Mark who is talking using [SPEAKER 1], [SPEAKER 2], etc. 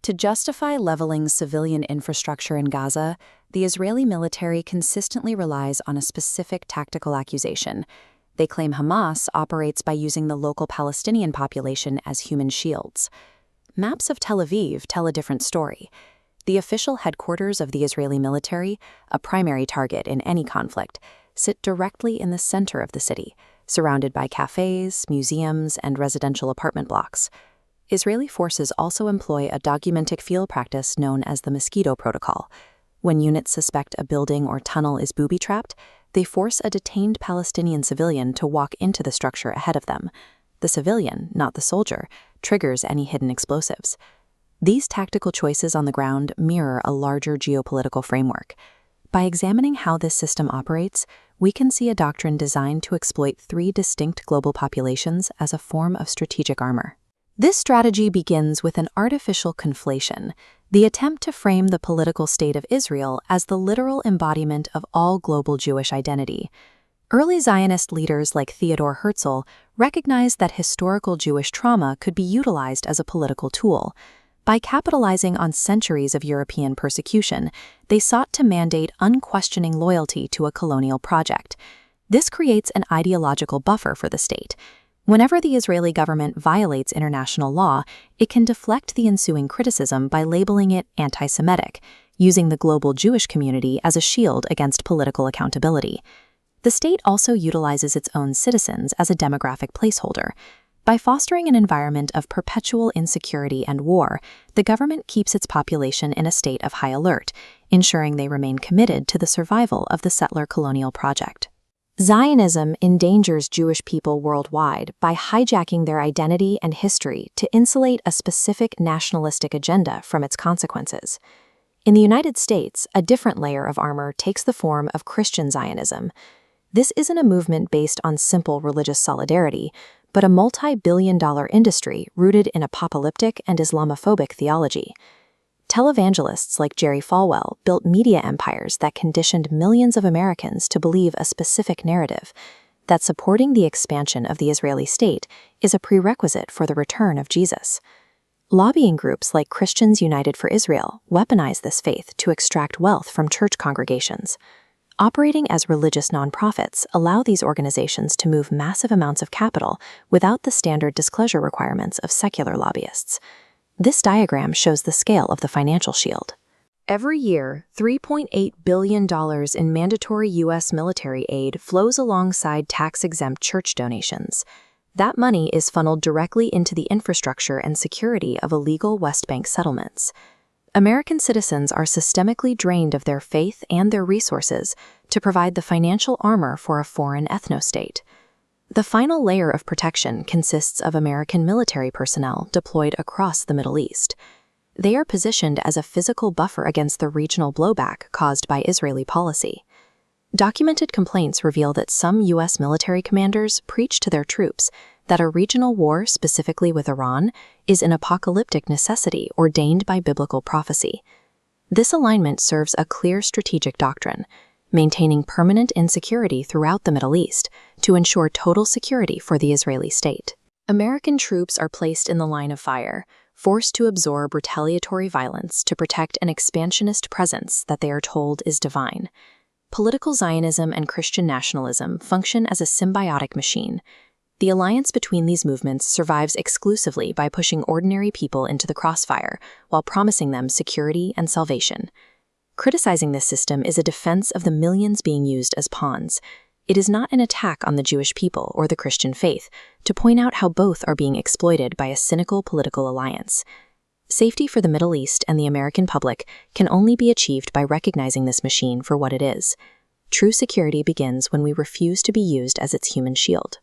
[SPEAKER 1] To justify leveling civilian infrastructure in Gaza, the Israeli military consistently relies on a specific tactical accusation. They claim Hamas operates by using the local Palestinian population as human shields. Maps of Tel Aviv tell a different story. The official headquarters of the Israeli military, a primary target in any conflict, sit directly in the center of the city, surrounded by cafes, museums, and residential apartment blocks. Israeli forces also employ a documented field practice known as the Mosquito Protocol. When units suspect a building or tunnel is booby-trapped, they force a detained Palestinian civilian to walk into the structure ahead of them. The civilian, not the soldier, triggers any hidden explosives. These tactical choices on the ground mirror a larger geopolitical framework. By examining how this system operates, we can see a doctrine designed to exploit three distinct global populations as a form of strategic armor. This strategy begins with an artificial conflation, the attempt to frame the political state of Israel as the literal embodiment of all global Jewish identity. Early Zionist leaders like Theodor Herzl recognized that historical Jewish trauma could be utilized as a political tool. By capitalizing on centuries of European persecution, they sought to mandate unquestioning loyalty to a colonial project. This creates an ideological buffer for the state. Whenever the Israeli government violates international law, it can deflect the ensuing criticism by labeling it anti-Semitic, using the global Jewish community as a shield against political accountability. The state also utilizes its own citizens as a demographic placeholder. By fostering an environment of perpetual insecurity and war, the government keeps its population in a state of high alert, ensuring they remain committed to the survival of the settler colonial project. Zionism endangers Jewish people worldwide by hijacking their identity and history to insulate a specific nationalistic agenda from its consequences. In the United States, a different layer of armor takes the form of Christian Zionism. This isn't a movement based on simple religious solidarity, but a multi-billion-dollar industry rooted in apocalyptic and Islamophobic theology. Televangelists like Jerry Falwell built media empires that conditioned millions of Americans to believe a specific narrative, that supporting the expansion of the Israeli state is a prerequisite for the return of Jesus. Lobbying groups like Christians United for Israel weaponize this faith to extract wealth from church congregations. Operating as religious nonprofits allow these organizations to move massive amounts of capital without the standard disclosure requirements of secular lobbyists. This diagram shows the scale of the financial shield. Every year, $3.8 billion in mandatory U.S. military aid flows alongside tax-exempt church donations. That money is funneled directly into the infrastructure and security of illegal West Bank settlements. American citizens are systemically drained of their faith and their resources to provide the financial armor for a foreign ethnostate. The final layer of protection consists of American military personnel deployed across the Middle East. They are positioned as a physical buffer against the regional blowback caused by Israeli policy. Documented complaints reveal that some U.S. military commanders preach to their troops that a regional war, specifically with Iran, is an apocalyptic necessity ordained by biblical prophecy. This alignment serves a clear strategic doctrine, maintaining permanent insecurity throughout the Middle East to ensure total security for the Israeli state. American troops are placed in the line of fire, forced to absorb retaliatory violence to protect an expansionist presence that they are told is divine. Political Zionism and Christian nationalism function as a symbiotic machine. The alliance between these movements survives exclusively by pushing ordinary people into the crossfire while promising them security and salvation. Criticizing this system is a defense of the millions being used as pawns. It is not an attack on the Jewish people or the Christian faith to point out how both are being exploited by a cynical political alliance. Safety for the Middle East and the American public can only be achieved by recognizing this machine for what it is. True security begins when we refuse to be used as its human shield.